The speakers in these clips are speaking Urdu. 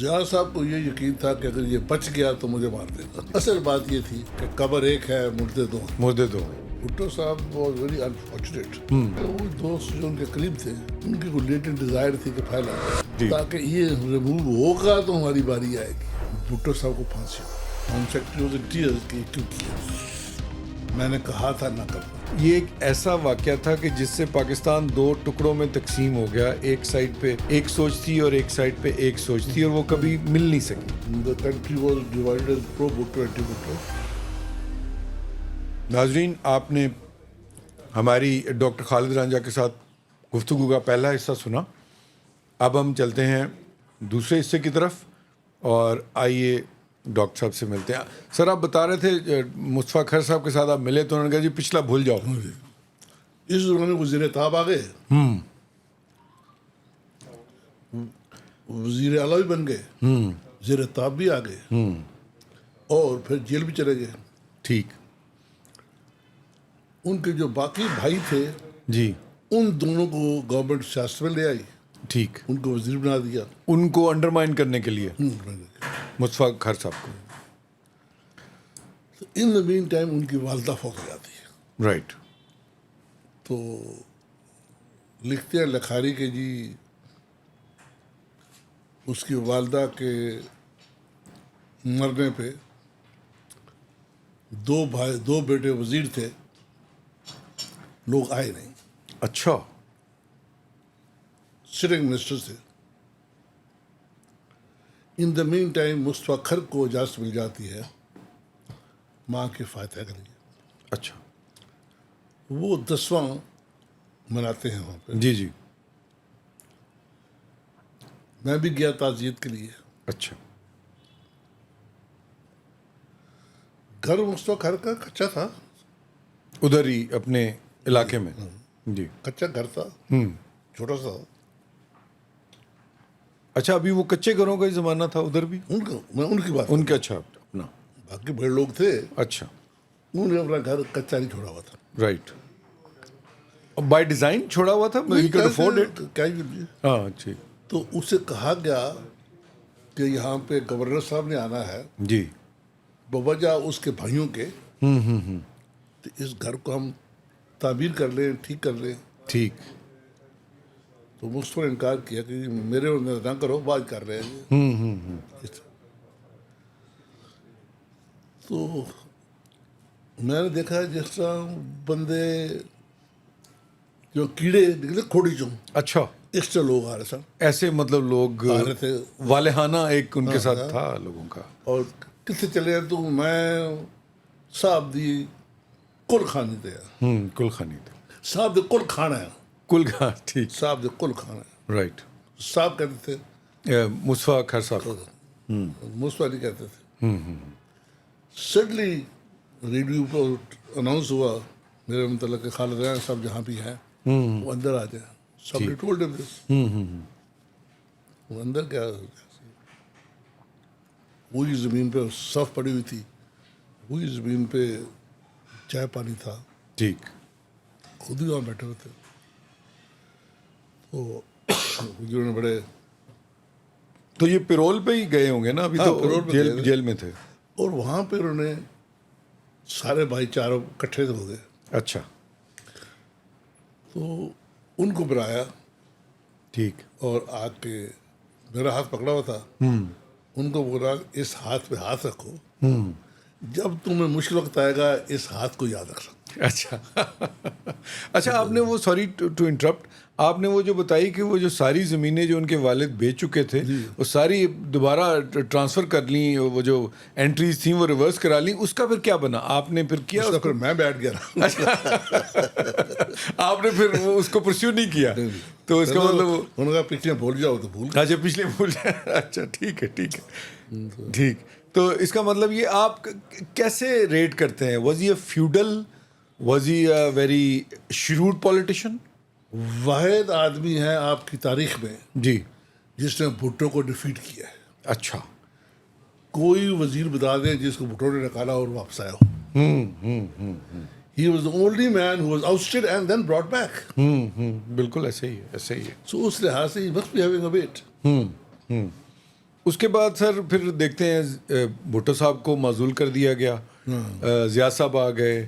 ضیاء صاحب کو یہ یقین تھا کہ اگر یہ بچ گیا تو مجھے مار دے گا. اصل بات یہ تھی کہ قبر ایک ہے مردے دو. مردے دو. بھٹو صاحب واز ویری انفارچونیٹ. وہ دوست جو ان کے قریب تھے ان کی کوئی لیٹنٹ ڈیزائر تھی کہ پھیلا تاکہ یہ ریموو ہوگا تو ہماری باری آئے گی. بھٹو صاحب کو پھانسی ہو. Home secretary was in tears کہ کیوں کیا, میں نے کہا تھا نہ کرنا. یہ ایک ایسا واقعہ تھا کہ جس سے پاکستان دو ٹکڑوں میں تقسیم ہو گیا. ایک سائڈ پہ ایک سوچ تھی اور ایک سائڈ پہ ایک سوچ تھی, اور وہ کبھی مل نہیں سکی. The country was divided as pro Bhutto anti Bhutto. ناظرین, آپ نے ہماری ڈاکٹر خالد رانجھا کے ساتھ گفتگو کا پہلا حصہ سنا. اب ہم چلتے ہیں دوسرے حصے کی طرف, اور آئیے ڈاکٹر صاحب سے ملتے ہیں. سر, آپ بتا رہے تھے مصطفیٰ کھر صاحب کے ساتھ آپ ملے تو انہوں نے کہا جی پچھلا بھول جاؤ. اس زمانے وزیر تاب آ گئے, وزیر اعلیٰ بھی بن گئے, وزیر تاب بھی آ گئے, اور پھر جیل بھی چلے گئے. ٹھیک. ان کے جو باقی بھائی تھے جی, ان دونوں کو گورنمنٹ سیاست میں لے آئی. ٹھیک. ان کو وزیر بنا دیا ان کو انڈرمائن کرنے کے لیے, مصطفیٰ کھر صاحب کو. ان دا مین ٹائم ان کی والدہ فوت ہو جاتی ہے. رائٹ. تو لکھتے ہیں لکھاری کہ جی اس کی والدہ کے مرنے پہ دو بیٹے وزیر تھے, لوگ آئے نہیں. اچھا. سٹنگ منسٹر تھے. ان دا مین ٹائم مصطفیٰ کھر کو اجازت مل جاتی ہے ماں کے فاتحہ کے لیے. اچھا. وہ 10واں مناتے ہیں وہاں پہ. جی جی. میں بھی گیا تعزیت کے لیے. اچھا. گھر مصطفیٰ کھر کا کچا تھا, ادھر ہی اپنے علاقے میں. جی. کچا گھر تھا, چھوٹا سا. اچھا, ابھی وہ کچے گھروں کا ہی زمانہ تھا ادھر بھی. میں ان کی بات, ان کے. اچھا اپنا. باقی بڑے لوگ تھے, اچھا. انہوں نے اپنا گھر کچا نہیں چھوڑا ہوا تھا. رائٹ. بائی ڈیزائن چھوڑا ہوا تھا. ہاں ٹھیک. تو اسے کہا گیا کہ یہاں پہ گورنر صاحب نے آنا ہے جی, بوجہ اس کے بھائیوں کے, تو اس گھر کو ہم تعبیر کر لیں, ٹھیک کر لیں. ٹھیک. تو مصطفیٰ نے انکار کیا کہ میرے اور نہ کرو, بات کر رہے ہیں. تو میں نے دیکھا جس طرح بندے جو کیڑے نکلے کھوڑی چوں, اچھا, اس سے لوگ آ رہے سر, ایسے مطلب لوگ آ رہے تھے. والہانہ ایک ان کے ساتھ تھا لوگوں کا. اور کتنے چلے تو میں صاحب دی کل خانی دیا. کل خانی تھا. صاحب دے کل کھانا ہے. کل کھانا. ٹھیک. صاحب دے کل کھانا ہے. رائٹ. صاحب کہتے تھے, مصطفیٰ کھر صاحب. مصطفیٰ نہیں کہتے تھے. سڈنلی ریڈیو پر اناؤنس ہوا میرے متعلق کہ خالد رانجھا صاحب جہاں بھی ہیں وہ اندر آ جائیں. سب نے ٹولڈ ہم دس. وہ اندر کیا, وہی زمین پہ صف پڑی ہوئی تھی, وہی زمین پہ چائے پانی تھا. ٹھیک. خود ہی وہاں بیٹھے ہوئے تھے. تو حضور نے بڑے, تو یہ پیرول پہ ہی گئے ہوں گے نا ابھی, تو جیل میں تھے. اور وہاں پہ انہوں نے سارے بھائی چاروں اکٹھے ہو گئے. اچھا. تو ان کو بلایا. ٹھیک. اور آ کے میرا ہاتھ پکڑا ہوا تھا. ان کو بولا اس ہاتھ پہ ہاتھ رکھو, جب تمہیں مشکل وقت آئے گا اس ہاتھ کو یاد رکھنا. اچھا. اچھا, آپ نے وہ, سوری ٹو انٹرپٹ, آپ نے وہ جو بتائی کہ وہ جو ساری زمینیں جو ان کے والد بیچ چکے تھے وہ ساری دوبارہ ٹرانسفر کر لیں, وہ جو انٹریز تھیں وہ ریورس کرا لیں, اس کا پھر کیا بنا؟ آپ نے پھر کیا اس پھر میں بیٹھ گیا. آپ نے پھر اس کو پرسیو نہیں کیا؟ تو اس کا مطلب انہوں نے پچھلے بھول جاؤ تو بھول. اچھا, پچھلے بھول جائے. اچھا ٹھیک ہے, ٹھیک ہے, ٹھیک. تو اس کا مطلب یہ آپ کیسے ریٹ کرتے ہیں؟ Was he a feudal, was he a very shrewd politician? واحد آدمی ہے آپ کی تاریخ میں جی جس نے بھٹو کو ڈیفیٹ کیا ہے. اچھا. کوئی وزیر بتا دیں جس کو بھٹو نے نکالا اور واپس آیا ہو. He was the only man who was ousted and then brought back. بالکل ایسے ہی ہے, ایسے ہی ہے. So اس لحاظ سے he must be having a weight. اس کے بعد سر پھر دیکھتے ہیں بھٹو صاحب کو معزول کر دیا گیا, ضیاء صاحب آ گئے.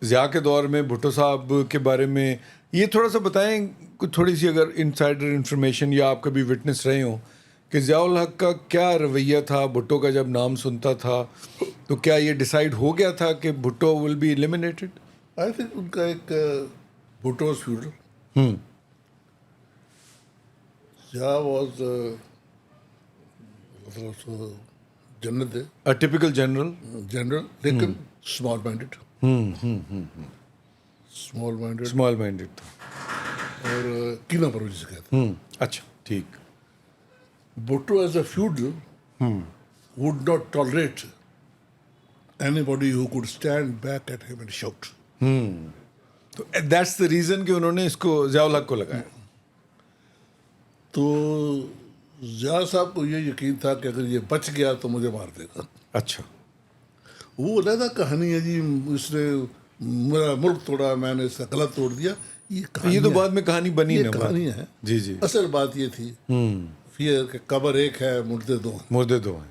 ضیاء کے دور میں بھٹو صاحب کے بارے میں یہ تھوڑا سا بتائیں, کچھ تھوڑی سی اگر انسائڈر انفارمیشن, یا آپ کبھی وٹنس رہے ہوں کہ ضیاء الحق کا کیا رویہ تھا بھٹو کا جب نام سنتا تھا, تو کیا یہ ڈیسائیڈ ہو گیا تھا کہ Bhutto will be eliminated? I think ان کا ایک Bhutto feudal, Zia was general تھے, ٹپیکل جنرل, لیکن اسمال مائنڈیڈ, اسمال مائنڈیڈ تھا اور کینہ پروی سے کہتے ہیں. اچھا ٹھیک. Bhutto as a feudal would not tolerate anybody who could stand back at him and shout. تو دیٹس دا ریزن کہ انہوں نے اس کو ضیاء الحق کو لگایا. تو ضیاء صاحب کو یہ یقین تھا کہ اگر یہ بچ گیا تو مجھے مار دے گا. اچھا, وہ علیحدہ کہانی ہے جی, اس نے میرا ملک توڑا, میں نے اس کا غلط توڑ دیا. یہ تو بعد میں کہانی بنی یہ نا, کہانی ہے. جی جی. اصل بات یہ تھی فیئر کہ قبر ایک ہے, مردے دو ہیں. مردے دو ہیں.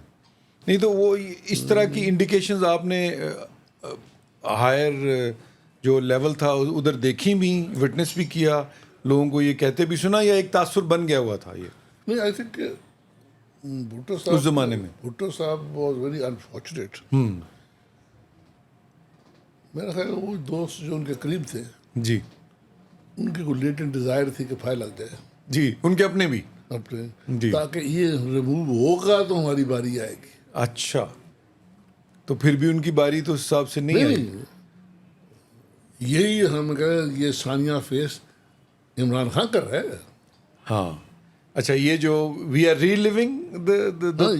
نہیں تو وہ اس طرح کی انڈیکیشنز آپ نے ہائر جو لیول تھا ادھر دیکھی بھی, وٹنس بھی کیا, لوگوں کو یہ کہتے بھی سنا, یا ایک تاثر بن گیا ہوا تھا یہ نہیں؟ آئی تھنک بھٹو صاحب اس زمانے میں, بھٹو صاحب واز ویری انفارچونیٹ. میرا خیال وہ دوست جو ان کے قریب تھے, جی ان کی کوئی لیٹنٹ ڈیزائر تھی کہ پھائے لگ جائے جی, ان کے اپنے بھی, اپنے, جی. تاکہ یہ ریموو ہوگا تو ہماری باری آئے گی. اچھا, تو پھر بھی ان کی باری تو اس حساب سے نہیں آئی. یہی ہم کہیں یہ ثانیہ فیس عمران خان کر رہے ہیں. ہاں اچھا, یہ جو we are reliving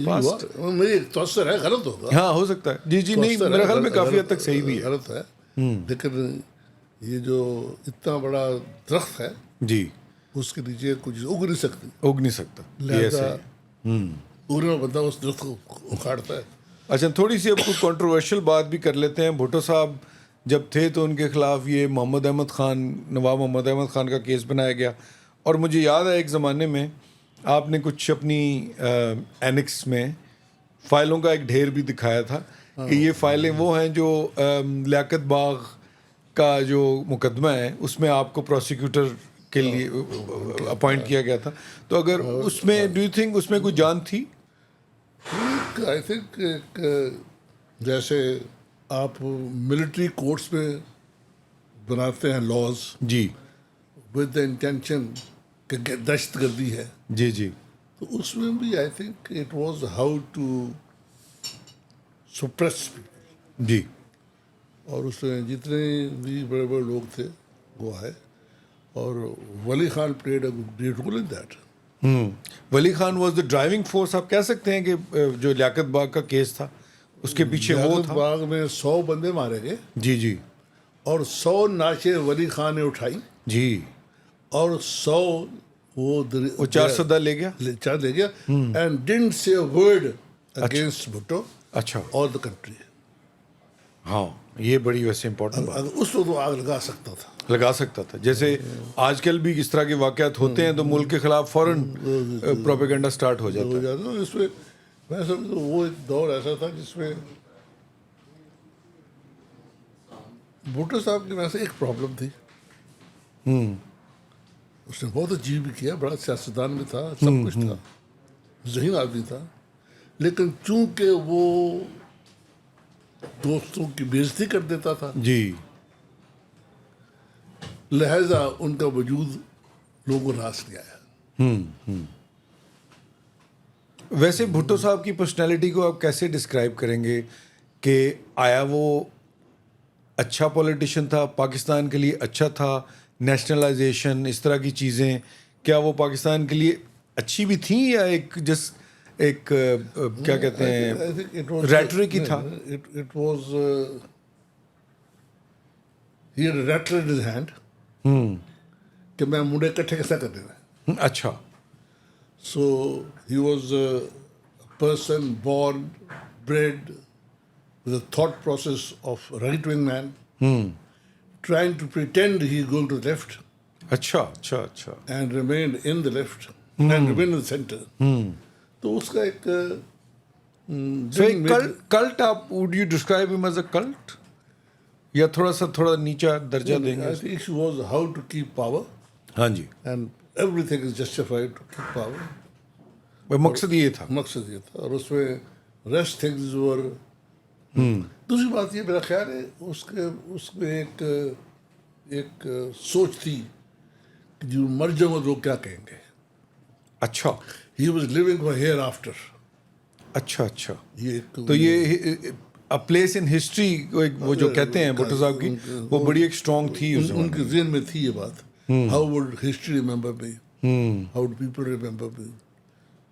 past, میری توثر ہے, غلط ہوگا. ہاں ہو سکتا ہے, جی جی. نہیں میرے خیال میں کافی حد تک صحیح بھی ہے. غلط ہے, لیکن یہ جو اتنا بڑا درخت ہے, جی, اس کے نیچے کچھ اگ نہیں سکتی, اگ نہیں سکتا. لہذا اگنے والا بندہ اس درخت کو اکھاڑتا ہے. اچھا, تھوڑی سی اب کوئی کنٹروورشل بات بھی کر لیتے ہیں. بھٹو صاحب جب تھے تو ان کے خلاف یہ محمد احمد خان, نواب محمد احمد خان کا کیس بنایا گیا, اور مجھے یاد ہے ایک زمانے میں آپ نے کچھ اپنی اینکس میں فائلوں کا ایک ڈھیر بھی دکھایا تھا کہ یہ فائلیں وہ ہیں جو لیاقت باغ کا جو مقدمہ ہے اس میں آپ کو پروسیکیوٹر کے لیے اپوائنٹ کیا گیا تھا. تو اگر اس میں ڈو یو تھنک اس میں کوئی جان تھی؟ آئی تھنک جیسے آپ ملٹری کورٹس میں بناتے ہیں لاز, جی, ود دا انٹینشن کہ دہشت گردی ہے, جی جی, تو اس میں بھی I think it was how to suppress people. جی, اور اس میں جتنے بھی بڑے بڑے لوگ تھے وہ آئے, اور Wali Khan played a great role in that. Wali Khan was the driving force. آپ کہہ سکتے ہیں کہ جو لیاقت باغ کا کیس تھا اس کے پیچھے وہ تھا. باغ میں 100 بندے مارے گئے, جی جی, اور 100 ناشے ولی خان نے اٹھائی, جی, اور 100 وہ 400 لے گیا, لے گیا, اینڈ ڈنٹ سے ورڈ اگینسٹ بھٹو اچھا, اور دا کنٹری. ہاں یہ بڑی ویسے امپورٹنٹ بات. اس وقت وہ آگ لگا سکتا تھا, لگا سکتا تھا. جیسے آج کل بھی اس طرح کے واقعات ہوتے ہیں تو ملک کے خلاف فوراً پروپیگنڈا سٹارٹ ہو جاتا ہے. اس میں میں سمجھتا ہوں وہ ایک دور ایسا تھا جس میں بھٹو صاحب کی وجہ سے ایک پرابلم تھی. اس نے بہت عجیب بھی کیا, بڑا سیاستدان بھی تھا, سب کچھ تھا, ذہین آدمی تھا, لیکن چونکہ وہ دوستوں کی بےعزتی کر دیتا تھا, جی, لہذا ان کا وجود لوگوں کو راس نہیں آیا. ویسے بھٹو صاحب کی پرسنالٹی کو آپ کیسے ڈسکرائب کریں گے کہ آیا وہ اچھا پولیٹیشین تھا, پاکستان کے لیے اچھا تھا, نیشنلائزیشن اس طرح کی چیزیں, کیا وہ پاکستان کے لیے اچھی بھی تھیں, یا ایک ایک کیا کہتے ہیں ریٹرک ہی تھا؟ It was he had rater in his hand کہ میں منڈے کٹھے کیسا کر دینا. اچھا, so he was a person born bred with a thought process of right wing man, trying to pretend he is going to the left. اچھا اچھا اچھا. And remained in the left and remained in the center. تو اس کا ایک سو ایک کلٹ آپ would you describe him as a cult یا تھوڑا نیچا درجہ دیں گے؟ Issue was how to keep power ہاں جی، and every thing is justified to keep power. مقصد یہ تھا. مقصد یہ تھا. اور اس میں ریسٹ تھنگز ور. دوسری بات یہ میرا خیال ہے اس میں ایک سوچ تھی کہ جو مر جاؤں گا تو کیا کہیں گے. اچھا he was living for hereafter. اچھا یہ ایک تو یہ پلیس ان ہسٹری وہ جو کہتے ہیں بھٹو صاحب کی وہ بڑی ایک اسٹرانگ تھی ان کے ذہن میں تھی یہ بات. How would history remember me, how do people remember می.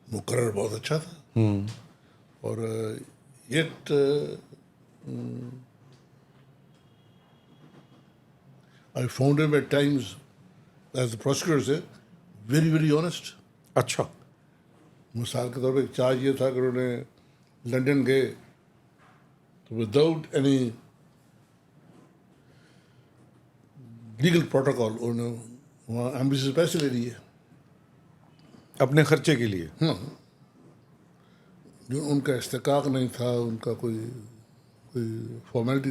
مقرر بہت اچھا تھا. اور yet I found him at times, as the prosecutor said, very, very honest. اچھا مثال کے طور پہ ایک چارج یہ تھا کہ انہوں نے لنڈن گئے تو وداؤٹ اینی لیگل پروٹوکال انہوں نے وہاں ایمبیسی سے پیسے لے لیے اپنے خرچے کے لیے. ہاں, جو ان کا استحقاق نہیں تھا, ان کا کوئی formality.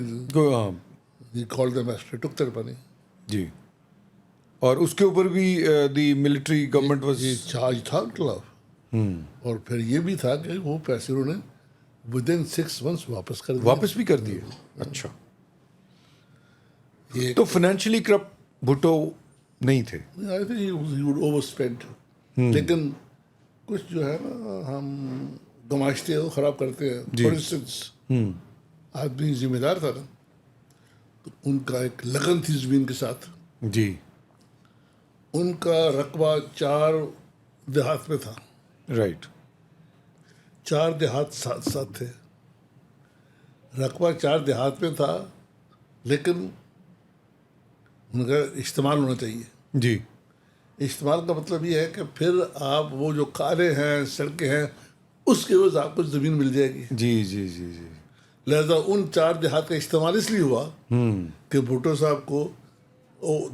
He called them as they took their money. جی, اور اس کے اوپر بھی دی ملٹری گورنمنٹ واز یہ چارج تھا ان کے خلاف. اور پھر یہ بھی تھا کہ وہ پیسے انہوں نے ودن 6 months واپس بھی کر دیے. اچھا, تو فائنینشلی کرپٹ بھٹو نہیں تھے. I think he would overspend. لیکن کچھ جو ہے نا ہم گماشتے ہیں وہ خراب کرتے ہیں. فار انسٹنس آدمی ذمہ دار تھا نا, تو ان کا ایک لگن تھی زمین کے ساتھ. جی, ان کا رقبہ 4 دیہات میں تھا. رائٹ. 4 دیہات ساتھ تھے. رقبہ 4 دیہات میں تھا, لیکن ان کا استعمال ہونا چاہیے. جی, استعمال کا مطلب یہ ہے کہ پھر آپ وہ جو کالے ہیں, سڑکیں ہیں, اس کے عوض آپ کو زمین مل جائے گی. جی جی جی جی. لہذا ان 4 دیہات کا استعمال اس لیے ہوا کہ بھٹو صاحب کو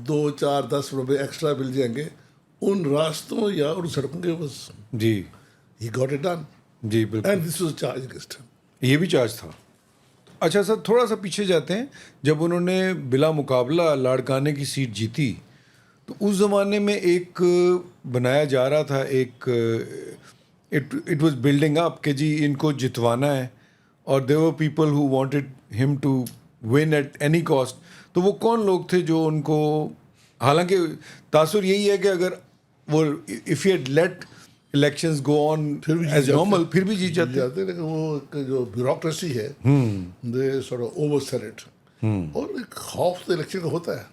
2, 4, 10 روپے ایکسٹرا مل جائیں گے ان راستوں یا ان سڑکوں کے بس. جی, ہی گاٹ اٹ ڈن. جی بالکل. And this was charge against ہم. یہ بھی چارج تھا. اچھا سر, تھوڑا سا پیچھے جاتے ہیں. جب انہوں نے بلا مقابلہ لاڑکانے کی سیٹ جیتی تو اس زمانے میں ایک بنایا جا رہا تھا, ایک اٹ واز بلڈنگ اپ کہ جی ان کو جتوانا ہے, اور there were people who wanted him to win at any cost. تو وہ کون لوگ تھے جو ان کو, حالانکہ تاثر یہی ہے کہ اگر وہ if you let elections go on as normal پھر بھی جیت جاتے, لیکن وہ جو بیوروکریسی ہے they sort of over set it. اور ایک خوف تو الیکشن کا ہوتا ہے.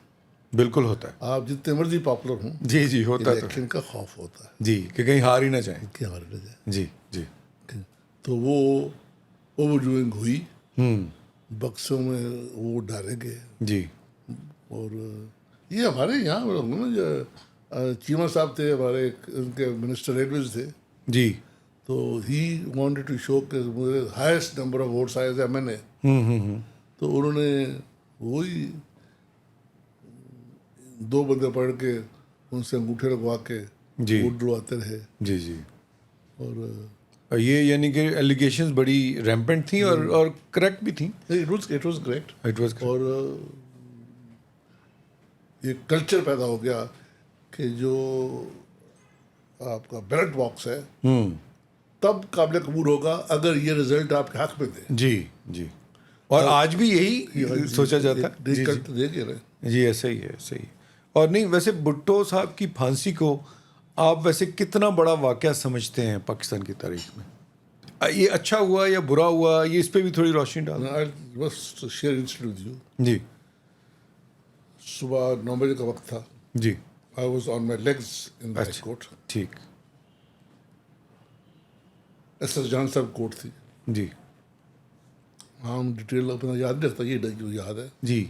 بالکل ہوتا ہے. آپ جتنے مرضی پاپولر ہوں, جی جی ہوتا ہے, الیکشن کا خوف ہوتا ہے جی, کہ کہیں ہار ہی نہ جائیں. کہ ہار نہ جائے. جی جی. تو وہ اوور ڈوئنگ ہوئی, بکسوں میں وہ ڈالے گئے. جی, اور یہ ہمارے یہاں چیمہ صاحب تھے ہمارے, ان کے منسٹر ریلویز تھے. جی, تو ہی وانٹیڈ ٹو شو کہ مجھے ہائیسٹ نمبر آف ووٹس آئے تھے ایم این اے. تو انہوں نے وہی 2 بندے پڑھ کے ان سے انگوٹھے لگوا کے ووٹ ڈلواتے رہے. جی جی. اور یہ یعنی کہ ایلیگیشنز بڑی ریمپنٹ تھیں اور کریکٹ بھی تھیں. It was correct. اور یہ کلچر پیدا ہو گیا کہ جو آپ کا بیلٹ باکس ہے تب قابل قبول ہوگا اگر یہ رزلٹ آپ کے حق میں دے. جی جی. اور آج بھی یہی سوچا جاتا ہے. جی ایسا ہی ہے, صحیح. اور نہیں, ویسے بھٹو صاحب کی پھانسی کو آپ ویسے کتنا بڑا واقعہ سمجھتے ہیں پاکستان کی تاریخ میں؟ یہ اچھا ہوا یا برا ہوا, یہ اس پہ بھی تھوڑی روشنی ڈال. جی. صبح 9 بجے کا وقت تھا. جی. I was on my legs in the high court. ٹھیک. ایس ایس جان صاحب کورٹ تھی. جی. ہم ڈیٹیل اپنا یاد نہیں رکھتا, یہ جو یاد ہے. جی.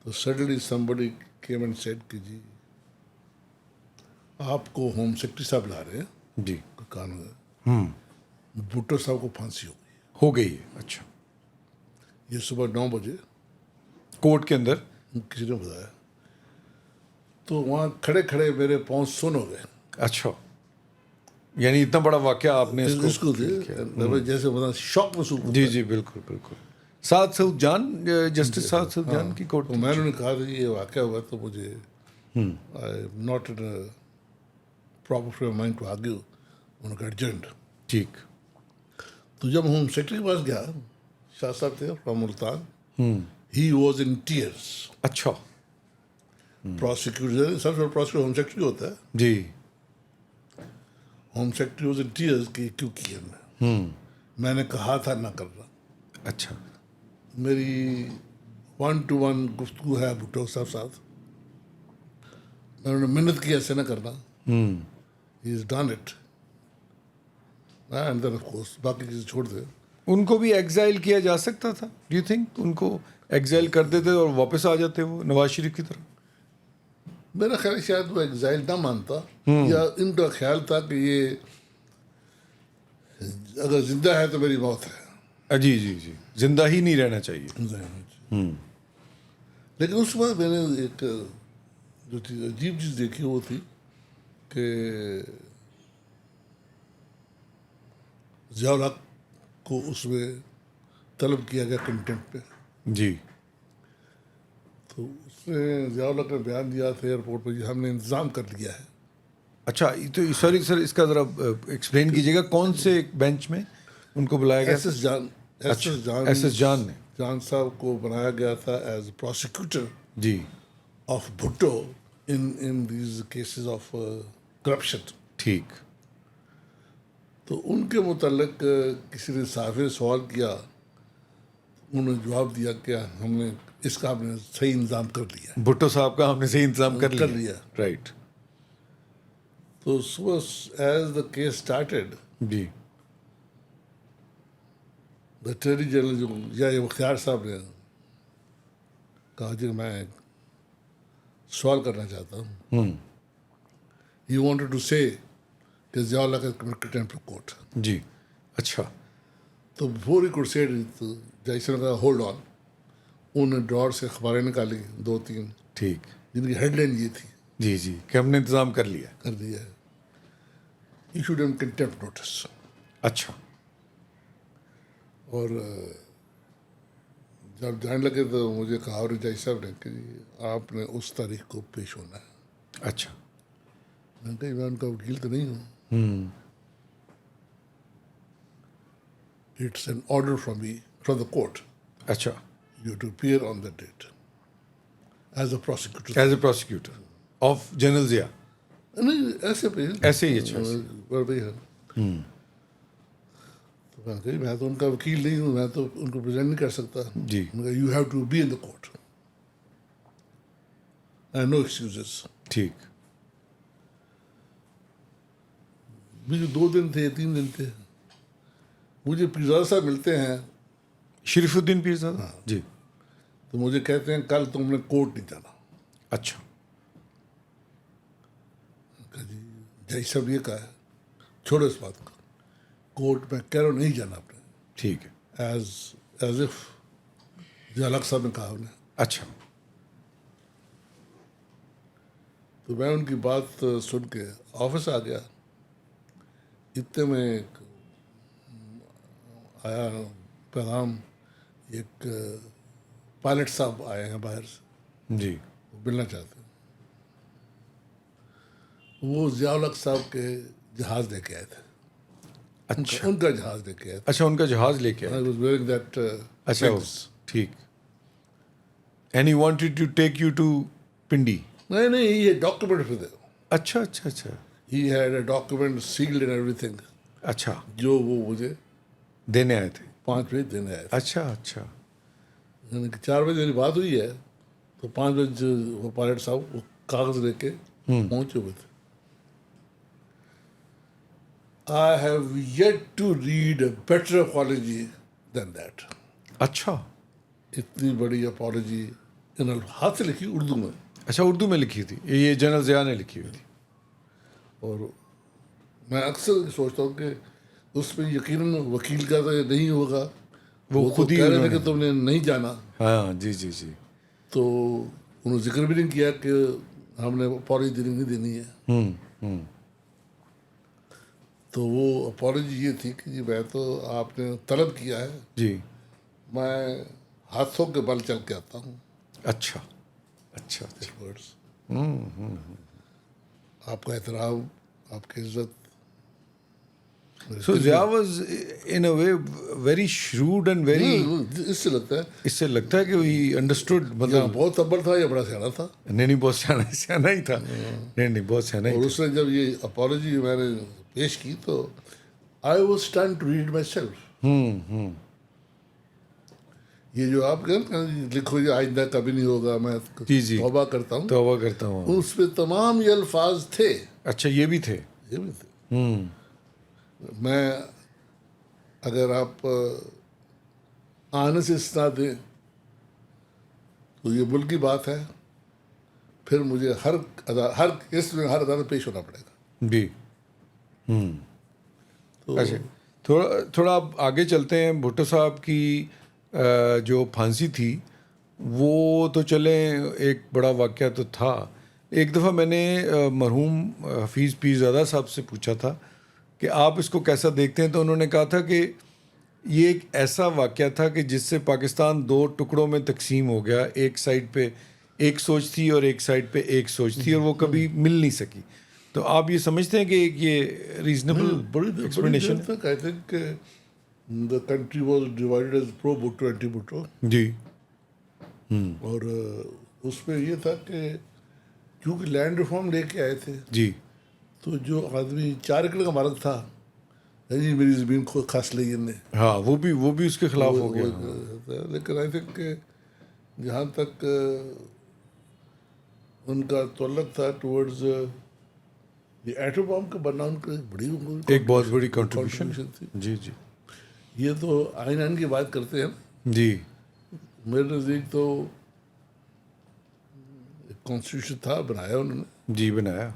تو suddenly somebody came and said کہ جی آپ کو ہوم سیکرٹری صاحب لا رہے ہیں. جی. کان ہے بھٹو صاحب کو پھانسی ہو گئی ہے. اچھا. یہ صبح 9 بجے کورٹ کے اندر کسی نے بتایا. تو وہاں کھڑے کھڑے میرے پاؤں سن ہو گئے. اچھا. یعنی اتنا بڑا واقعہ آپ نے اس کو تھے جیسے بتا شوق محسوس ہوتا جی جی بالکل بالکل. سعد سعود جان, جسٹس سعد سعود جان کی کورٹ. تو میں نے کہا کہ یہ واقعہ ہوا تو مجھے not in proper frame mind to argue ان کا ارجنٹ. ٹھیک. تو جب ہوم سیکرٹری کے پاس گیا, شاہ صاحب تھے from Multan, he was in tears. اچھا. پروسیکیوٹر سب سے بڑا پروسیکیوٹر ہوم سیکرٹری ہوتا ہے. جی. Home secretary was in tears کہ کیوں کیا میں نے کہا تھا نہ کرنا. اچھا. میری 1-to-1 گفتگو ہے بھٹو صاحب ساتھ, میں نے محنت کی ایسے نہ کرنا. He is done it and then of course باقی چیزیں چھوڑ دے. ان کو بھی ایگزائل کیا جا سکتا تھا. ڈو یو تھنک ان کو ایگزائل کر دیتے اور واپس آ جاتے وہ نواز شریف کی طرح؟ میرا خیال شاید وہ ایگزائل نہ مانتا, یا ان کا خیال تھا کہ یہ اگر زندہ ہے تو میری موت ہے. جی جی جی, زندہ ہی نہیں رہنا چاہیے. لیکن اس بعد میں نے ایک جو چیز عجیب چیز دیکھی وہ تھی کہ ضیاء الحق کو اس میں طلب کیا گیا کنٹمپٹ پہ. جی. تو اس نے ضیاء الحق نے بیان دیا تھا ایئرپورٹ پہ, ہم نے انتظام کر لیا ہے. اچھا, تو سوری سر اس کا ذرا ایکسپلین کیجیے گا, کون سے بینچ میں ان کو بلایا گیا؟ S S Jan, S S Jan نے جان صاحب کو بنایا گیا تھا ایز پروسیکیوٹر جی آف Bhutto in these cases of corruption. ٹھیک. تو ان کے متعلق کسی نے صحافی نے سوال کیا, انہوں نے جواب دیا کہ ہم نے اس کا ہم نے صحیح انتظام کر لیا. بھٹو صاحب کا ہم نے صحیح انتظام کر لیا. رائٹ. تو ایز دا کیس اسٹارٹیڈ, جی. دا اٹارنی جنرل جو یا اختیار صاحب نے کہا جی میں سوال کرنا چاہتا ہوں. ہی وانٹیڈ ٹو سے کہ ضیاء الحق کا کنٹمپٹ آف کورٹ. جی. اچھا. تو بفور ہی کوڈ سے جیسے نے کہا ہولڈ آن, انہوں نے ڈراور سے اخباریں نکالی 2-3 ٹھیک. جن کی ہیڈ لائن یہ تھی جی جی کہ ہم نے انتظام کر لیا. کر دیا ہے. ایشوڈ ہم کنٹمپٹ نوٹس. اچھا. اور جب جانے لگے تو مجھے کہا اور جائی صاحب نے کہ جی آپ نے اس تاریخ کو پیش ہونا ہے. اچھا. میں نے کہا میں ان کا وکیل تو نہیں ہوں. It's an order from me from the court. اچھا. You have to appear on that date as a prosecutor. As a prosecutor of general Zia. نہیں ایسے پہ ایسے ہی. اچھا. میں تو ان کا وکیل نہیں ہوں, میں تو ان کو پریزنٹ نہیں کر سکتا. جی. You have to be in the court and no excuses. ٹھیک. مجھے 2 دن تھے 3 دن تھے, مجھے پیرزادہ صاحب ملتے ہیں, شریف الدین پیرزادہ. جی. تو مجھے کہتے ہیں کل تم نے کورٹ نہیں جانا. اچھا. جی جج صاحب یہ کہا ہے, چھوڑو اس بات کو, کورٹ میں کہہ رہا ہوں نہیں جانا آپ نے. ٹھیک ہے. ایز اف ضیاء الحق صاحب نے کہا انہیں. اچھا. تو میں ان کی بات سن کے آفس آ گیا. اتنے میں ایک آیا پیغام, ایک پائلٹ صاحب آئے ہیں باہر سے, جی. وہ ملنا چاہتے ہیں. وہ ضیاء الحق صاحب کے جہاز لے کے آئے تھے. اچھا. ان کا جہاز لے کے آئے تھے. اچھا ان کا جہاز لے کے آئے. I was wearing that اچھا. ٹھیک. And he wanted to take you to Pindi. نہیں یہ ڈاکومنٹ پہ تھے. اچھا اچھا اچھا. He had a document sealed and every تھنگ. اچھا. جو وہ مجھے دینے آئے تھے. 5 بجے دینے آئے تھے. اچھا اچھا. یعنی کہ 4 بجے میری بات ہوئی ہے تو 5 بجے وہ پائلٹ صاحب وہ کاغذ لے کے پہنچے ہوئے تھے. I have yet to read a better apology than that. اچھا. اتنی بڑی اپالوجی انہوں نے ہاتھ سے لکھی اردو میں. اچھا اردو میں لکھی تھی, یہ جنرل ضیاء نے لکھی ہوئی تھی. اور میں اکثر سوچتا ہوں کہ اس میں یقیناً وکیل کا تو نہیں ہوگا, وہ خود ہی کہہ رہے تھے کہ تم نے نہیں جانا. ہاں جی جی جی. تو انہوں نے ذکر بھی نہیں کیا کہ ہم نے اپالوجی نہیں دینی ہے. تو وہ اپالوجی یہ تھی کہ جی میں تو آپ نے طلب کیا ہے، جی میں ہاتھوں کے بل چل کے آتا ہوں. اچھا اچھا اچھا. words. آپ کا احترام، آپ کی عزت. So Zia was in a way very shrewd and very, اس سے لگتا ہے اس سے لگتا ہے کہ he understood, یہاں مطلب بہت ابر تھا یا بڑا سیاح تھا. نہیں بہت سیاح ہی تھا. نہیں بہت سیاح ہی اور تھا. اس نے جب یہ اپالوجی میں نے پیش کی تو I was stunned to read myself. یہ جو آپ کہتے ہیں لکھو یہ آئندہ کبھی نہیں ہوگا، میں جی توبہ کرتا ہوں، توبہ کرتا ہوں. اس پہ تمام یہ الفاظ تھے. اچھا یہ بھی تھے. یہ بھی تھے. میں اگر آپ آنے سے استثنا دیں تو یہ ملک کی بات ہے، پھر مجھے ہر کیس میں ہر عدالت پیش ہونا پڑے گا. جی. تو اچھا تھوڑا آپ آگے چلتے ہیں. بھٹو صاحب کی جو پھانسی تھی وہ تو چلیں ایک بڑا واقعہ تو تھا. ایک دفعہ میں نے مرحوم حفیظ پیر زادہ صاحب سے پوچھا تھا کہ آپ اس کو کیسا دیکھتے ہیں، تو انہوں نے کہا تھا کہ یہ ایک ایسا واقعہ تھا کہ جس سے پاکستان 2 ٹکڑوں میں تقسیم ہو گیا. ایک سائڈ پہ ایک سوچ تھی اور ایک سائڈ پہ ایک سوچ تھی، اور وہ کبھی مل نہیں سکی. تو آپ یہ سمجھتے ہیں کہ ایک یہ reasonable explanation? I think the country was divided as pro Bhutto anti Bhutto. جی. اور اس میں یہ تھا کہ کیونکہ لینڈ ریفارم لے کے آئے تھے جی. تو جو آدمی 4 ایکڑ کا مالک تھا، جی میری زمین کو کھاس لی نے، ہاں وہ بھی اس کے خلاف ہو گیا. لیکن آئی تھنک کہ جہاں تک ان کا تعلق تھا ٹورڈز یہ ایٹم بم کا بننا، ان کا ایک بہت بڑی کنٹریبیوشن تھی. جی جی یہ تو آئین کی بات کرتے ہیں. جی. میرے نزدیک تو کانسٹیٹیوشن تھا، بنایا انہوں نے، جی بنایا.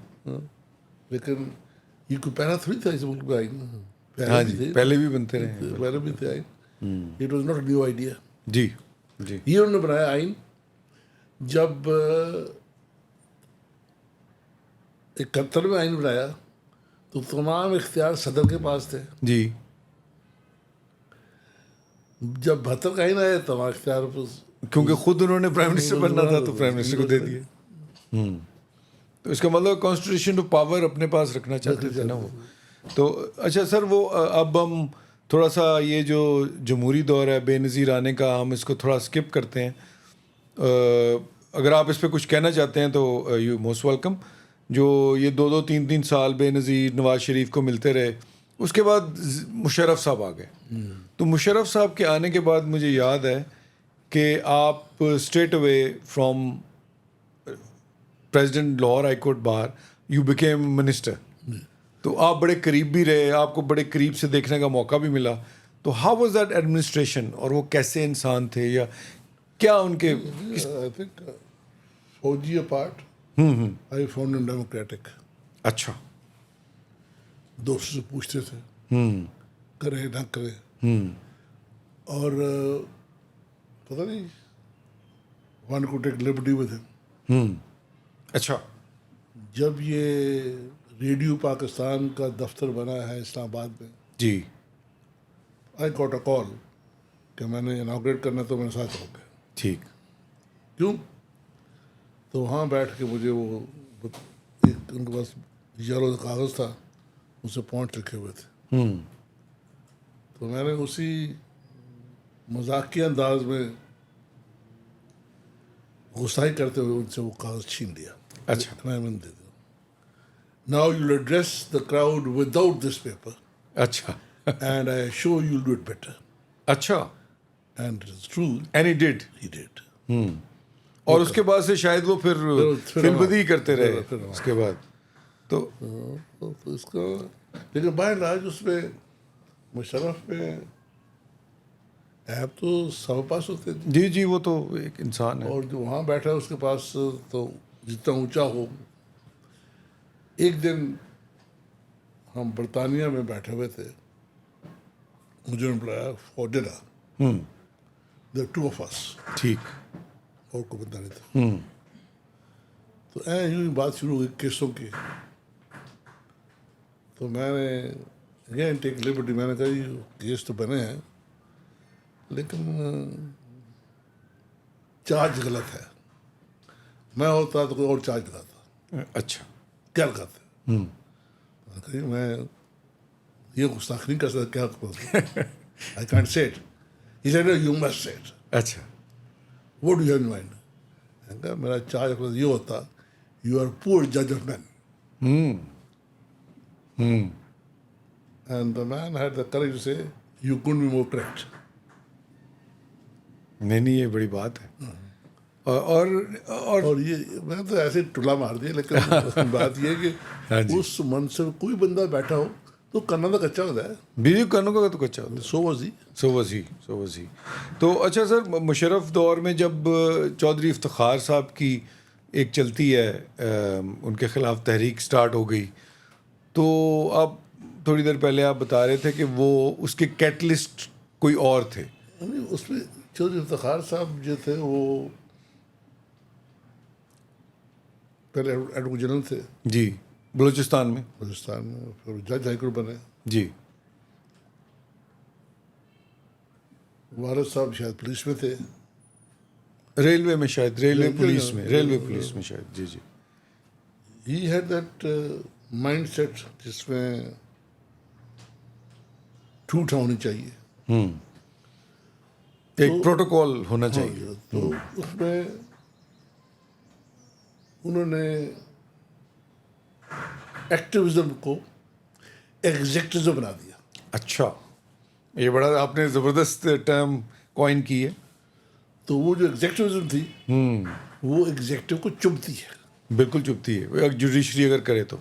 لیکن یہ کوئی پہلا تھوڑی تھا اس ملک میں آئین. ہاں جی پہلے بھی بنتے رہے ہیں. پہلے بھی تھے آئین. It was not a new idea. جی جی. یہ انہوں نے بنایا آئین جب 71 میں آئین بنایا تو تمام اختیار صدر کے پاس تھے. جی. جب 72 کا آئین آیا تمام اختیار کیونکہ خود انہوں نے پرائم منسٹر بننا تھا تو پرائم منسٹر کو دے دیے. تو اس کا مطلب کانسٹیٹیوشن ٹو پاور اپنے پاس رکھنا چاہتے تھے نا وہ. تو اچھا سر، وہ اب ہم تھوڑا سا یہ جو جمہوری دور ہے بے نظیر آنے کا، ہم اس کو تھوڑا اسکپ کرتے ہیں. اگر آپ اس پہ کچھ کہنا چاہتے ہیں تو یو موسٹ ویلکم. جو یہ 2-3 سال بے نظیر نواز شریف کو ملتے رہے، اس کے بعد مشرف صاحب آ گئے. تو مشرف صاحب کے آنے کے بعد مجھے یاد ہے کہ آپ straight away from president Lahore high court bar you became minister. تو آپ بڑے قریب بھی رہے، آپ کو بڑے قریب سے دیکھنے کا موقع بھی ملا. تو ہاؤ واز دیٹ ایڈمنسٹریشن، اور وہ کیسے انسان تھے، یا کیا ان کے آئی تھنک فوجی apart I found in democratic. اچھا. دوست سے پوچھتے تھے کرے نہ کرے، اور پتہ نہیں ون کو ٹیک لبرٹی ود ہم. اچھا. جب یہ ریڈیو پاکستان کا دفتر بنا ہے اسلام آباد میں، جی. آئی گاٹ اے کال کہ میں نے اناگریٹ کرنا، تو میرے ساتھ ہو گیا. ٹھیک. کیوں؟ تو وہاں بیٹھ کے مجھے وہ ایک ان کے پاس یلو کاغذ تھا، اس سے پوائنٹ لکھے ہوئے تھے. تو میں نے اسی مذاقیہ انداز میں غصائی کرتے ہوئے ان سے وہ کاغذ چھین لیا. اچھا. میں دے دوں. Now you'll address the crowd without this paper, اچھا. and I assure you'll do it better. اچھا. And it's true, and he did. he did. اور اس کے بعد سے شاید وہ پھر فلم بدی کرتے رہے اس کے بعد. تو اس کا لیکن بائی لاج اس میں مشرف میں ایپ تو سب پاس ہوتے تھے. جی جی وہ تو ایک انسان ہے. اور جو وہاں بیٹھا ہے اس کے پاس تو جتنا اونچا ہو. ایک دن ہم برطانیہ میں بیٹھے ہوئے تھے، مجھے بلایا for dinner. there are 2 of us. ٹھیک. اور کو بندہ نہیں تھا. تو یوں ہی بات شروع ہوئی کیسوں کی. تو میں نے اگین ٹیک لبرٹی. میں نے کہا یہ کیس تو بنے ہیں لیکن چارج غلط ہے. میں ہوتا تو کوئی اور چارج لگاتا. اچھا. کیا لگاتے؟ میں یہ گستاخی نہیں کر سکتا. کیا I can't say it. He said, no, you must say it. اچھا. What do you have in mind? میں نے کہا میرا چارج یہ ہوتا, you are poor judge of men. And the man had the courage to say, you couldn't be more correct. نہیں یہ بڑی بات ہے. اور یہ میں تو ایسے ٹلا مار دیا. لیکن بات یہ ہے کہ اس منصب کوئی بندہ بیٹھا ہو تو کرنا تو کچا ہوتا ہے. بیوی کرنے کا تو کچا ہوتا ہے. سو وزی. تو اچھا سر, مشرف دور میں جب چودھری افتخار صاحب کی ایک چلتی ہے, ان کے خلاف تحریک سٹارٹ ہو گئی, تو آپ تھوڑی دیر پہلے آپ بتا رہے تھے کہ وہ اس کے کیٹلسٹ کوئی اور تھے. اس میں چودھری افتخار صاحب جو تھے وہ پہلے ایڈوکیٹ جنرل تھے. جی, بلوچستان میں. پھر جج ہائی کورٹ بنے. جی. وارث صاحب شاید پولیس میں تھے. ریلوے میں شاید, ریلوے پولیس میں شاید. جی جی. He had that mindset جس میں ٹھوٹا ہونی چاہیے, ایک پروٹوکول ہونا چاہیے. تو اس میں انہوں نے ایکٹیویزم کو ایگزیکٹزم بنا دیا. اچھا, یہ بڑا آپ نے زبردست ٹرم کوائن کی ہے. تو وہ جو ایگزیکٹیوزم تھی وہ ایگزیکٹو کو چبھتی ہے. بالکل چبھتی ہے. جوڈیشری اگر کرے تو,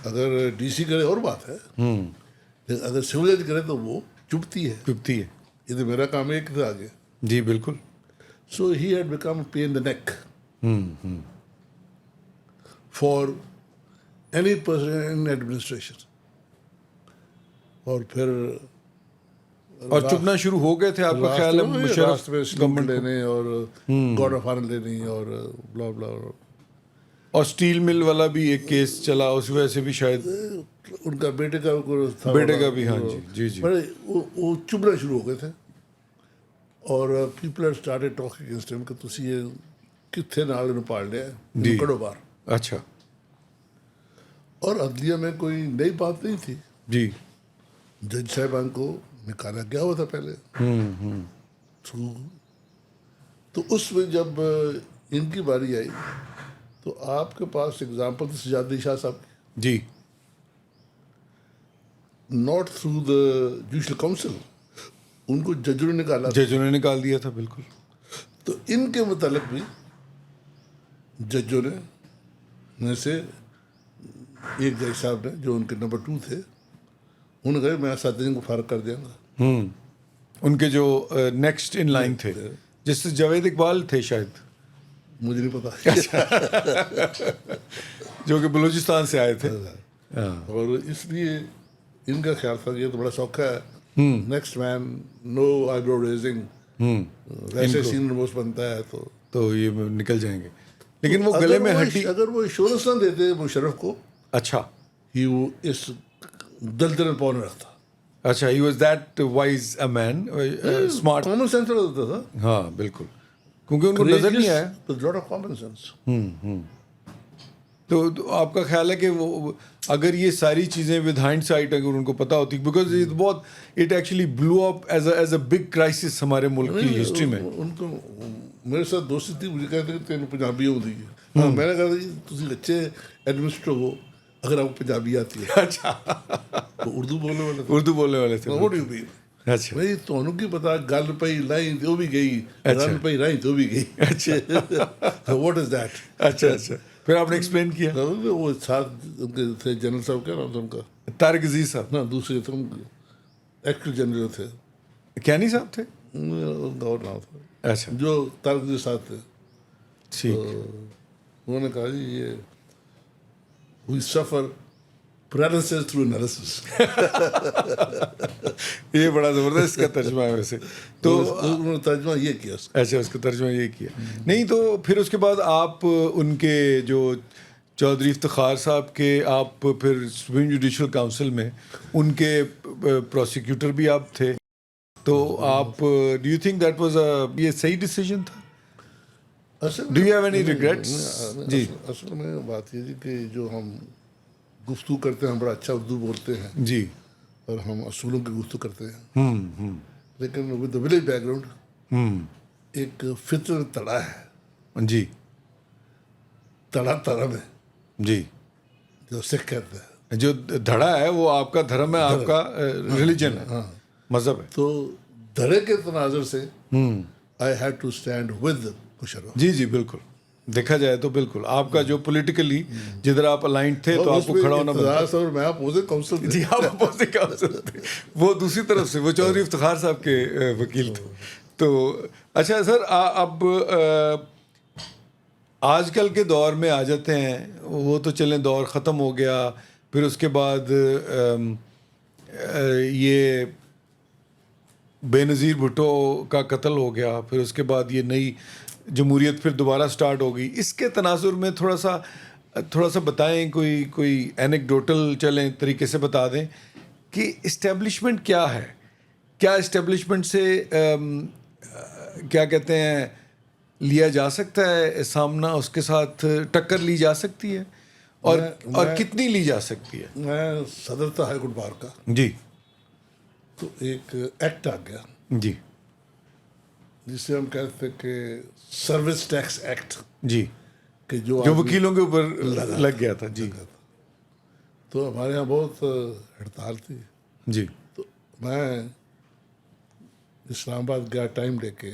اگر ڈی سی کرے اور بات ہے, لیکن اگر سول جج کرے تو وہ چبھتی ہے. یہ تو میرا کام ہے ایک تھا آگے. جی بالکل. So he had become pain the neck for any person in administration. اور پھر اور چپنا شروع ہو گئے تھے آپ کا خیال ہے مشرف گورنمنٹ لینے اور گاڈ آف آنر لینی اور بلا بلا. اور اسٹیل مل والا بھی ایک کیس چلا, اس وجہ سے بھی شاید ان کا بیٹے کا بھی. ہاں جی جی. وہ چبنا شروع ہو گئے تھے اور پیپل اسٹارٹڈ ٹاکنگ اگینسٹ ہم کہ تسی یہ کتنے نال انہوں پاڑ لیا کڑو بار. اچھا. اور عدلیہ میں کوئی نئی بات نہیں تھی. جی. جج صاحبان کو نکالا گیا ہوا تھا پہلے. تو اس میں جب ان کی باری آئی تو آپ کے پاس اگزامپل تھی سجاد علی شاہ صاحب کی. جی. Not through the judicial council, ان کو ججوں نے نکالا. ججوں نے نکال دیا تھا. بالکل. تو ان کے متعلق بھی ججوں نے میں سے ایک جج صاحب نے جو ان کے نمبر 2 تھے, انہوں نے کہا میں اساتذہ کو فارغ کر دیا گا. ان کے جو نیکسٹ ان لائن تھے جس سے جاوید اقبال تھے شاید, مجھے نہیں پتا, جو کہ بلوچستان سے آئے تھے. اور اس لیے ان کا خیال تھا یہ تو بڑا سوکھا ہے, نیکسٹ مین نو آئی برو ریزنگ, ویسے سینئر موسٹ بنتا ہے تو یہ نکل جائیں گے. لیکن وہ گلے میں ہڈی, اگر وہ انشورنس نہ دیتے مشرف کو. اچھا. ہی وہ اس دلدل پاؤں میں رکھتا. اچھا, he was that wise a man, smart, common sense ہوتا تھا. ہاں بالکل, کیونکہ ان کو نظر نہیں آیا. Lot of common sense. تو آپ کا خیال ہے کہ وہ اگر یہ ساری چیزیں ود ہائنڈ سائٹ اگر ان کو پتہ ہوتی, بیکاز بہت it actually blew up as a big crisis ہمارے ملک کی ہسٹری میں. ان کو میرے ساتھ دوستی تھی, مجھے کہتے کہ تین پنجابی ہوتی ہے. میں نے کہا جی تم اچھے ایڈمنسٹریٹر ہو اگر آپ کو پنجابی آتی ہے. اچھا. تو اردو بولنے والے تھے. What do you mean? اچھا بھائی تمہوں کی پتا گل پئی لائن تو بھی گئی, رن پئی رائن تو بھی گئی. اچھا. What is that. اچھا اچھا. پھر آپ نے ایکسپلین کیا. وہ ساتھ ان کے تھے جنرل صاحب, کیا نام تھا ان کا, طارق عزیز صاحب. نہ دوسرے تھے ایکٹر جنرل تھے, کیانی صاحب تھے, ان کا اور نام تھا. اچھا. جو طارق عزیز صاحب تھے. ٹھیک. انہوں نے کہا جی یہ وی سفر پیرالائسس تھرو انالیسس. یہ بڑا زبردست کا ترجمہ ہے ویسے. تو انہوں نے ترجمہ یہ کیا. اچھا, اس کا ترجمہ یہ کیا. نہیں تو پھر اس کے بعد آپ ان کے جو چودھری افتخار صاحب کے آپ پھر سپریم جوڈیشل کاؤنسل میں ان کے پروسیکیوٹر بھی آپ تھے, تو آپ do you think that was یہ صحیح ڈیسیجن تھا؟ Do you have any regrets? جی اصل میں بات یہ جی کہ جو ہم گفتگو کرتے ہیں, ہم بڑا اچھا اردو بولتے ہیں جی اور ہم اصولوں کی گفتگو کرتے ہیں, لیکن with the village back ground ایک فطرت تڑا ہے, جی تڑا تڑا میں جی جو سکھ کہتے ہیں, جو دھڑا ہے وہ آپ کا دھرم ہے, آپ کا ریلیجن ہے, مذہب ہے. تو دھڑے کے تناظر سے I had to stand with Musharraf. جی جی بالکل, دیکھا جائے تو بالکل آپ کا جو پولیٹیکلی جدھر آپ الائنڈ تھے تو آپ کو کھڑا ہونا بنتا. اور میں اپوزٹ کاؤنسل تھے. جی آپ اپوزٹ کاؤنسل تھے, وہ دوسری طرف سے وہ چودھری افتخار صاحب کے وکیل تھے. تو اچھا سر, اب آج کل کے دور میں آ جاتے ہیں, وہ تو چلیں دور ختم ہو گیا, پھر اس کے بعد یہ بے نظیر بھٹو کا قتل ہو گیا, پھر اس کے بعد یہ نئی جمہوریت پھر دوبارہ سٹارٹ ہو گئی. اس کے تناظر میں تھوڑا سا بتائیں, کوئی اینیکڈوٹل چلیں طریقے سے بتا دیں کہ اسٹیبلشمنٹ کیا ہے, کیا اسٹیبلشمنٹ سے کیا کہتے ہیں لیا جا سکتا ہے سامنا, اس کے ساتھ ٹکر لی جا سکتی ہے, اور کتنی لی جا سکتی ہے؟ میں صدر تھا ہائی کورٹ بار کا. جی. تو ایک ایکٹ آ گیا جی جسے ہم کہتے ہیں کہ سروس ٹیکس ایکٹ. جی, کہ جو وکیلوں کے اوپر لگ گیا تھا. جی. تو ہمارے یہاں بہت ہڑتال تھی. جی. تو میں اسلام آباد گیا ٹائم لے کے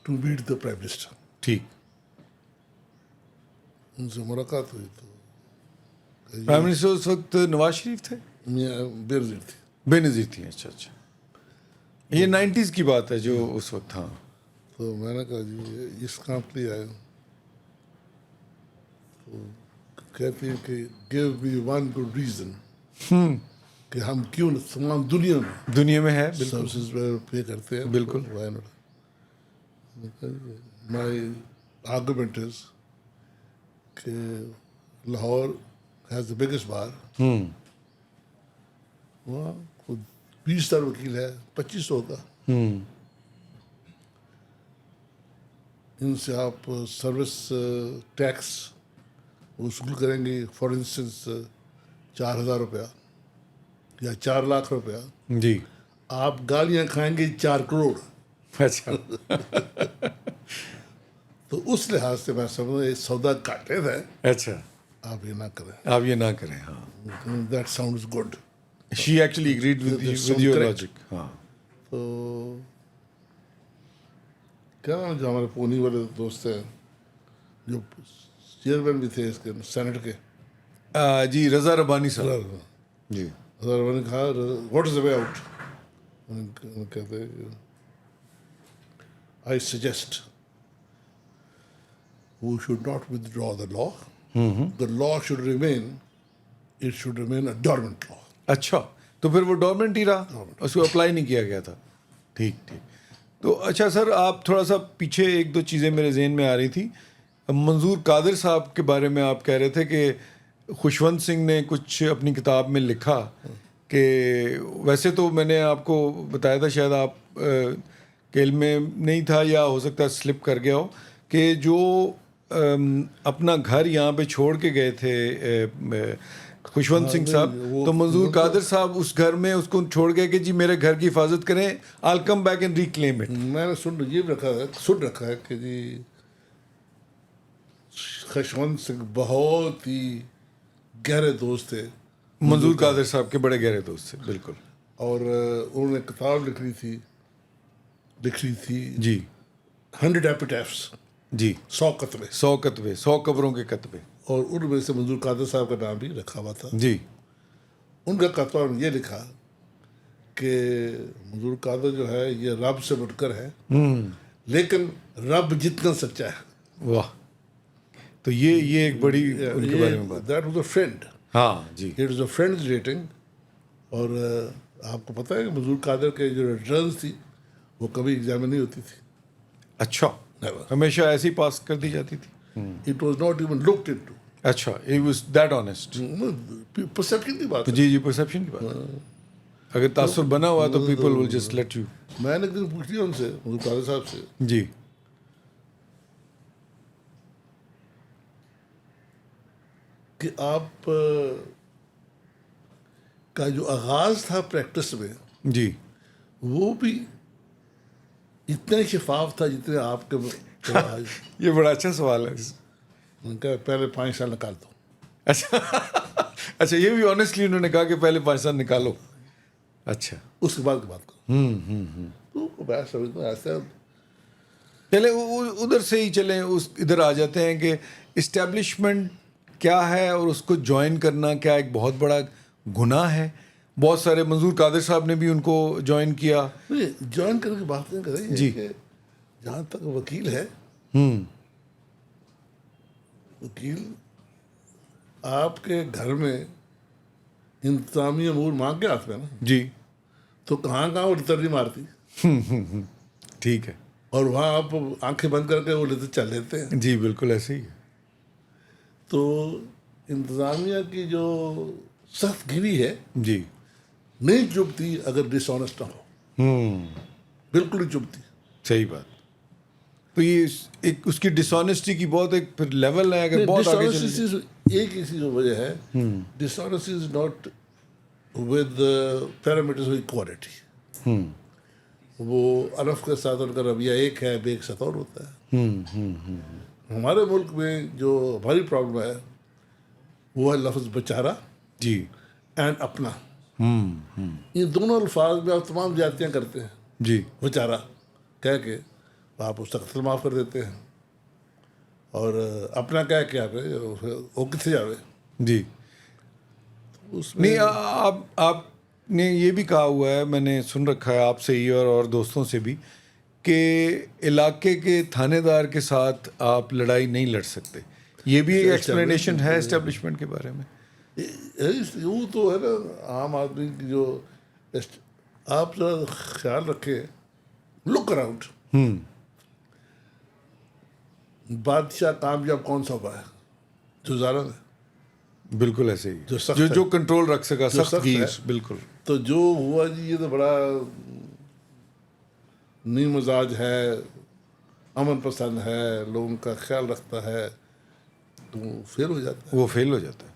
to meet the prime minister. ٹھیک. ان سے ملاقات ہوئی تو پرائم منسٹر اس وقت نواز شریف تھے, بے نظیر تھی. بے نظیر تھی. اچھا اچھا, یہ 90s کی بات ہے جو اس وقت. ہاں. تو میں نے کہا جی اس کام کے لیے آیا ہوں. تو کہتی ہے کہ گیو می ون گڈ ریزن کہ ہم کیوں تمام دنیا میں ہے. سروسز پے کرتے ہیں. بالکل. مائی آرگومنٹ از کہ لاہور ہیز دا بگیسٹ بار. وہاں 20,000 وکیل ہے, 2500 کا. ان سے آپ سروس ٹیکس وصول کریں گے, فار انسٹنس 4,000 روپیہ یا 4 لاکھ روپیہ. جی. آپ گالیاں کھائیں گے 4 کروڑ. اچھا. تو اس لحاظ سے میں سمجھتا یہ سودا کاٹے ہے. اچھا, آپ یہ نہ کریں. آپ یہ نہ کریں. ہاں. That sounds good. She actually agreed with your logic. ہاں. تو کیا نام جو ہمارے پونی والے دوست ہیں جو چیئرمین بھی تھے اس کے سینٹ کے, جی رضا ربانی صاحب. جی. رضا ربانی کہا what is the way out. کہتے ہیں I suggest we should not withdraw the law. The law should remain, it should remain a dormant law. اچھا, تو پھر وہ ڈورمنٹ ہی رہا, اس کو اپلائی نہیں کیا گیا تھا. ٹھیک ٹھیک. تو اچھا سر, آپ تھوڑا سا پیچھے ایک دو چیزیں میرے ذہن میں آ رہی تھی. منظور قادر صاحب کے بارے میں آپ کہہ رہے تھے کہ خوشونت سنگھ نے کچھ اپنی کتاب میں لکھا کہ ویسے تو میں نے آپ کو بتایا تھا, شاید آپ کے علم میں نہیں تھا یا ہو سکتا ہے سلپ کر گیا ہو, کہ جو اپنا گھر یہاں پہ چھوڑ کے گئے تھے خوشونت سنگھ صاحب, تو منظور قادر صاحب اس گھر میں اس کو چھوڑ گئے کہ جی میرے گھر کی حفاظت کریں, all come back and reclaim it. میں نے سن رکھا ہے کہ جی خوشونت سنگھ بہت ہی گہرے دوست تھے. منظور قادر صاحب کے بڑے گہرے دوست تھے. بالکل. اور انہوں نے کتاب لکھی تھی جی 100 ایپیٹافس. جی. 100 کتبے, 100 کتبے, 100 قبروں کے کتبے. اور ان میں سے منظور قادر صاحب کا نام بھی رکھا ہوا تھا. جی. ان کا کتبہ یہ لکھا کہ منظور قادر جو ہے یہ رب سے بڑھ کر ہے, لیکن رب جتنا سچا ہے. واہ. تو یہ ایک بڑی ان کے بارے میں بات. That was a friend. ہاں جی. It was a friends rating. اور آپ کو پتہ ہے کہ منظور قادر کے جو ریٹرنس تھی وہ کبھی ایگزام میں نہیں ہوتی تھی. اچھا, ہمیشہ ایسے ہی پاس کر دی جاتی تھی. It was not even looked into. اچھا, he was that honest. Perception کی بات ہے. جی پرسیپشن کی بات. اگر تاثر بنا ہوا تو people will just let you. میں نے ایک دن پوچھ لیا ان سے, قادر صاحب سے, جی کہ آپ کا جو آغاز تھا پریکٹس میں جی وہ بھی اتنا شفاف تھا جتنے آپ کے. یہ بڑا اچھا سوال ہے. ان کا پہلے 5 سال نکال دو. اچھا اچھا, یہ بھی آنیسٹلی انہوں نے کہا کہ پہلے 5 سال نکالو. اچھا, اس کے بعد کی بات کرو. تو میں سمجھتا ہوں ایسا. چلے ادھر سے ہی چلیں, ادھر آ جاتے ہیں کہ اسٹیبلشمنٹ کیا ہے اور اس کو جوائن کرنا کیا ایک بہت بڑا گناہ ہے. بہت سارے منظور قادر صاحب نے بھی ان کو جوائن کیا. جوائن کرنے کی بات نہیں کر رہی جی. کہ جہاں تک وکیل ہے, وکیل آپ کے گھر میں انتظامی امور مانگ کے آتے ہیں نا, جی تو کہاں وہ ترجیح مارتی. ٹھیک ہے. اور وہاں آپ آنکھیں بند کر کے وہ لیتے چل لیتے ہیں. جی بالکل ایسے ہی ہے. تو انتظامیہ کی جو سخت گیری ہے جی نہیں چبھتی اگر ڈس آنیسٹ نہ ہو. بالکل نہیں چبھتی. صحیح بات. تو یہ ایک اس کی ڈس آنیسٹی کی بہت ایک پھر لیول ہے. اگر بہت آگے ایک ہی چیز وجہ ہے, dishonesty is not with parameters of equality. وہ الف کے ساتھ ان کا رویہ ایک ہے, بے ایک ساتھ اور ہوتا ہے. ہمارے ملک میں جو ہماری پرابلم ہے وہ ہے لفظ بیچارہ جی اینڈ اپنا. ان دونوں الفاظ میں آپ تمام زیادتیاں کرتے ہیں. جی بیچارہ کہہ کے آپ اس کا قتل معاف کر دیتے ہیں, اور اپنا کہہ کے آپ وہ کتنے جاوے. جی اس میں نہیں, آپ نے یہ بھی کہا ہوا ہے, میں نے سن رکھا ہے آپ سے ہی اور دوستوں سے بھی, کہ علاقے کے تھانے دار کے ساتھ آپ لڑائی نہیں لڑ سکتے. یہ بھی ایک ایکسپلینیشن ہے اسٹیبلشمنٹ کے بارے میں. وہ تو ہے نا عام آدمی کی جو. آپ ذرا خیال رکھیں, لک اراؤنڈ. بادشاہ کامیاب کون سا ہوا ہے؟ جو ظالم ہے. بالکل ایسے ہی, جو کنٹرول رکھ سکا, سخت گیر. بالکل. تو جو ہوا جی یہ تو بڑا نیم مزاج ہے, امن پسند ہے, لوگوں کا خیال رکھتا ہے, تو فیل ہو جاتا ہے. وہ فیل ہو جاتا ہے.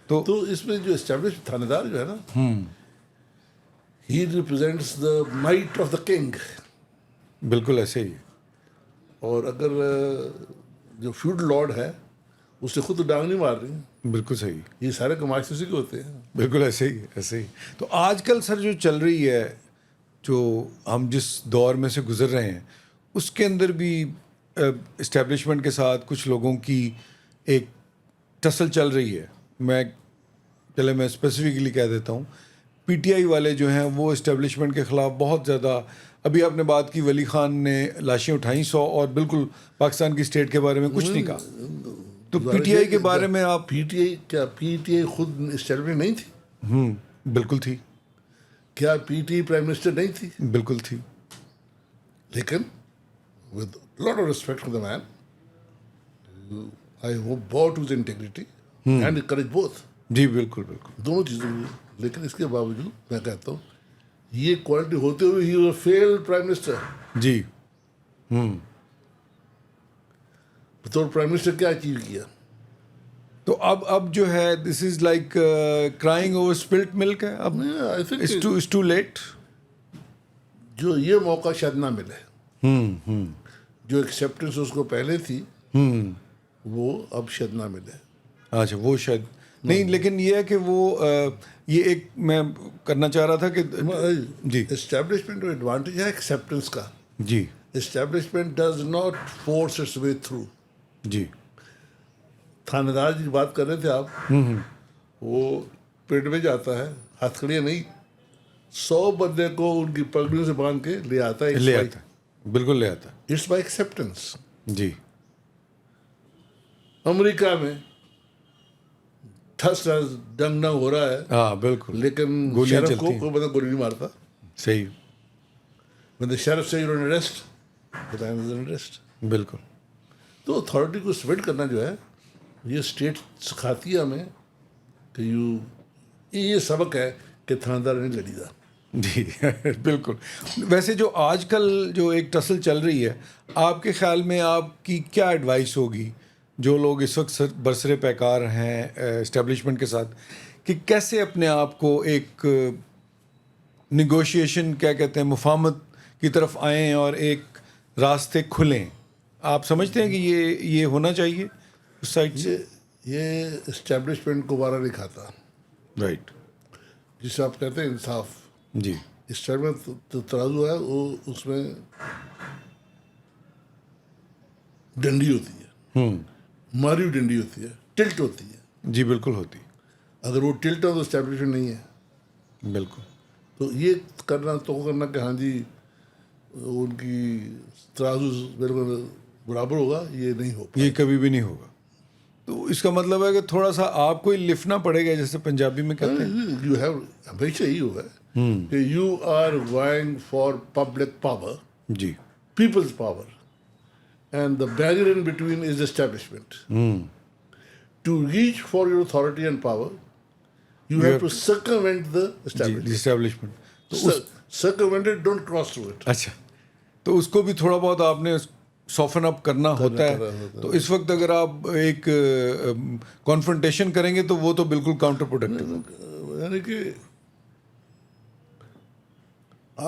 تو اس میں جو اسٹیبلش تھانے دار جو ہے نا, he represents the might of the king. بالکل ایسے ہی. اور اگر جو فیوڈ لارڈ ہے اس سے خود ڈانگ نہیں مار رہی. بالکل صحیح. یہ سارے کمائش اسی کے ہوتے ہیں. بالکل ایسے ہی ایسے ہی. تو آج کل سر جو چل رہی ہے, جو ہم جس دور میں سے گزر رہے ہیں, اس کے اندر بھی اسٹیبلشمنٹ کے ساتھ کچھ لوگوں کی ایک ٹسل چل رہی ہے. میں اسپیسیفکلی کہہ دیتا ہوں, پی ٹی آئی والے جو ہیں وہ اسٹیبلشمنٹ کے خلاف بہت زیادہ. ابھی آپ نے بات کی ولی خان نے لاشیں اٹھائیں 100, اور بالکل پاکستان کی اسٹیٹ کے بارے میں کچھ نہیں کہا. تو پی ٹی آئی کے بارے میں آپ. پی ٹی آئی خود اسٹیبلشمنٹ نہیں تھی؟ بالکل تھی. کیا P T I prime minister نہیں تھی؟ بالکل تھی. لیکن with lot of respect for the man, I hope bow to integrity and courage both. جی بالکل بالکل, دونوں چیزیں ہوئی. لیکن اس کے باوجود میں کہتا ہوں یہ کوالٹی ہوتے ہوئے he was fail prime minister. جی بطور پرائم منسٹر کیا اچیو کیا؟ تو اب جو ہے this is like crying over spilt milk ہے. اب I think it's too late. جو یہ موقع شاید نہ ملے, جو ایکسیپٹنس اس کو پہلے تھی وہ اب شاید نہ ملے. اچھا وہ شاید نہیں, لیکن یہ ہے کہ وہ یہ ایک میں کرنا چاہ رہا تھا کہ جی اسٹیبلشمنٹ کا ایڈوانٹیج ہے ایکسیپٹنس کا. جی establishment does not force its way through. جی تھانے دار کی بات کر رہے تھے آپ, وہ پیٹ میں جاتا ہے, ہاتھ کھڑیاں نہیں, 100 بندے کو ان کی پگڑیوں سے باندھ کے لے آتا ہے. لے آتا ہے, بالکل لے آتا ہے. It's by acceptance. جی امریکہ میں ٹھس ڈنگ نہ ہو رہا ہے, ہاں بالکل, لیکن شرف کو کوئی بندہ گولی نہیں مارتا. صحیح. when the sheriff say you're under arrest, the man is under arrest. بالکل. تو اتھارٹی کو اسپریڈ کرنا جو ہے یہ اسٹیٹ سکھاتی ہے ہمیں کہ یہ سبق ہے کہ تھاندار نہیں لڑی دا. جی بالکل. ویسے جو آج کل جو ایک ٹسل چل رہی ہے, آپ کے خیال میں آپ کی کیا ایڈوائس ہوگی جو لوگ اس وقت برسر پیکار ہیں اسٹیبلشمنٹ کے ساتھ, کہ کیسے اپنے آپ کو ایک نیگوشیشن کیا کہتے ہیں مفاہمت کی طرف آئیں اور ایک راستے کھلیں؟ آپ سمجھتے ہیں کہ یہ ہونا چاہیے اس سائڈ سے؟ یہ اسٹیبلشمنٹ کو بارہ نہیں کھاتا. رائٹ. جسے آپ کہتے ہیں انصاف. جی. اسٹیبلشمنٹ ترازو ہے وہ اس میں ڈنڈی ہوتی ہے, ماری ہوئی ڈنڈی ہوتی ہے, ٹلٹ ہوتی ہے. جی بالکل ہوتی. اگر وہ ٹلٹ ہو تو اسٹیبلشمنٹ نہیں ہے. بالکل. تو یہ کرنا کہ ہاں جی ان کی ترازو بالکل برابر ہوگا, یہ نہیں ہو پائے. یہ کبھی بھی نہیں ہوگا. تو اس کا مطلب ہے کہ تھوڑا سا آپ کو ہی لفنا پڑے گا, جیسے پنجابی میں کہتے ہیں. یو ہیو ہمیشہ یہی ہوگا کہ you are vying for public power, جی, peoples power, and the barrier in between is establishment. To reach for your authority and power you have to circumvent the establishment. circumvent it, don't cross through it. اچھا, تو اس کو بھی تھوڑا بہت آپ نے سافن اپ کرنا ہوتا ہے. تو اس وقت اگر آپ ایک کانفرنٹیشن کریں گے تو وہ تو بالکل کاؤنٹر پروڈکٹیو. یعنی کہ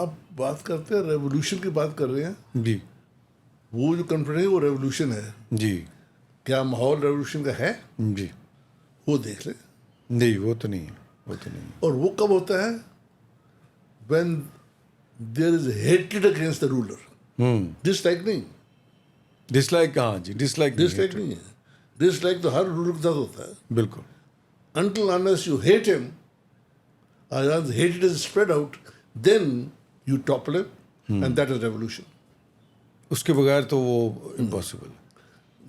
آپ بات کرتے ہیں ریولیوشن کی بات کر رہے ہیں. جی. وہ جو کنفرنٹیشن وہ ریولیوشن ہے. جی. کیا ماحول ریولیوشن کا ہے؟ جی. وہ دیکھ لیں. نہیں, وہ تو نہیں ہے, وہ تو نہیں. اور وہ کب ہوتا ہے؟ when there is hatred against the ruler. Dislike نہیں. ڈس لائک, ہاں جی, ڈس لائک نہیں ہے. ڈس لائک تو ہر رولر کے ساتھ ہوتا ہے. بالکل. until unless you hate him, or once hatred is spread out, then you topple him, and that is revolution. اس کے بغیر تو وہ امپاسبل ہے.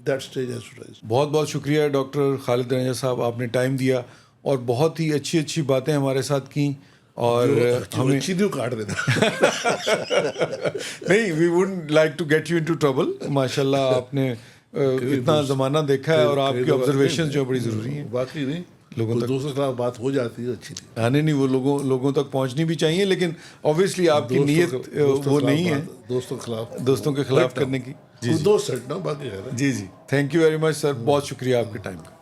That stage has to rise. بہت بہت شکریہ ڈاکٹر خالد رنجا صاحب, آپ نے ٹائم دیا اور بہت ہی اچھی باتیں ہمارے ساتھ کیں. اور ہمیں چیزوں کاٹ دینا نہیں, we wouldn't like to get you into trouble. ماشاء اللہ آپ نے اتنا زمانہ دیکھا ہے اور آپ کی آبزرویشن جو بڑی ضروری ہیں. باقی نہیں, لوگوں تک دوستوں کے خلاف بات ہو جاتی ہے اچھی نہیں. آنے نہیں, وہ لوگوں تک پہنچنی بھی چاہیے, لیکن اوبیسلی آپ کی نیت وہ نہیں ہے دوستوں کے خلاف کرنے کی. جی, دوست ہٹنا باقی ہے. جی, تھینک یو ویری مچ سر, بہت شکریہ آپ کے ٹائم کا.